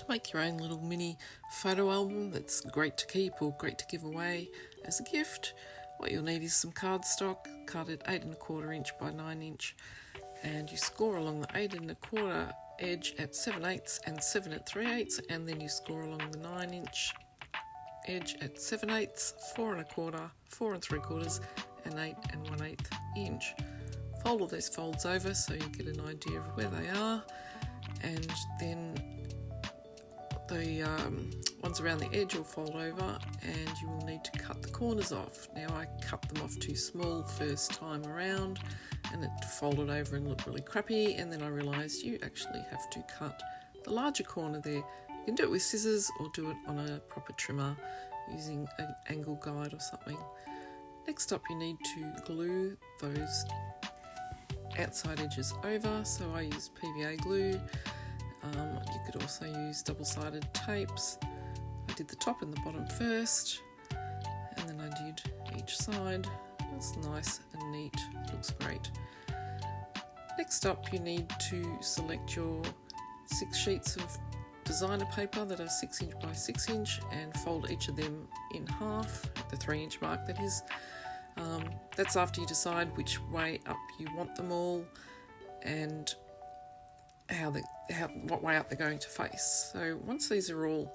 To make your own little mini photo album that's great to keep or great to give away as a gift, what you'll need is some cardstock, cut at 8 1/4 inch by 9 inch, and you score along the 8 1/4 edge at 7/8 and 7 3/8, and then you score along the 9 inch edge at 7/8, 4 1/4, 4 3/4, and 8 1/8 inch. Fold all those folds over so you get an idea of where they are, and then the ones around the edge will fold over, and you will need to cut the corners off. Now I cut them off too small first time around and it folded over and looked really crappy, and then I realised you actually have to cut the larger corner there. You can do it with scissors or do it on a proper trimmer using an angle guide or something. Next up, you need to glue those outside edges over, so I use PVA glue. You could also use double-sided tapes. I did the top and the bottom first, and then I did each side. That's nice and neat, looks great. Next up, you need to select your 6 sheets of designer paper that are 6 inch by 6 inch and fold each of them in half at the 3 inch mark, that is. That's after you decide which way up you want them all and what way up they're going to face. So once these are all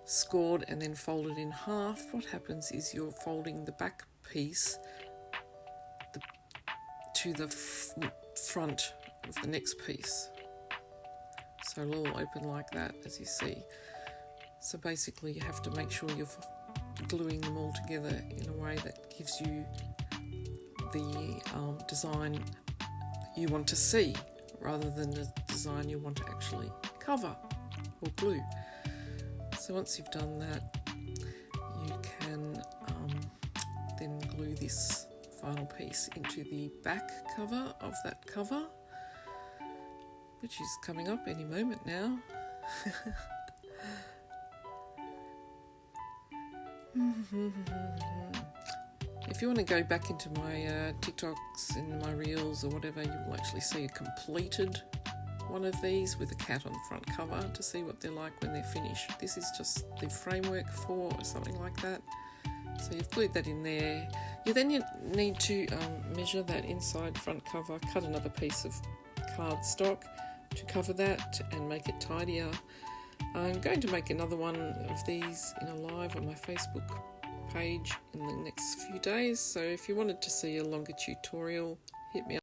scored and then folded in half, what happens is you're folding the back piece to the front of the next piece. So it'll all open like that, as you see. So basically you have to make sure you're gluing them all together in a way that gives you the design that you want to see, rather than the design you want to actually cover or glue. So once you've done that, you can then glue this final piece into the back cover of that cover, which is coming up any moment now. If you want to go back into my TikToks and my Reels or whatever, you will actually see a completed one of these with a cat on the front cover to see what they're like when they're finished. This is just the framework for something like that. So you've glued that in there. You need to measure that inside front cover, cut another piece of cardstock to cover that and make it tidier. I'm going to make another one of these in a live on my Facebook page in the next few days, so if you wanted to see a longer tutorial, hit me up.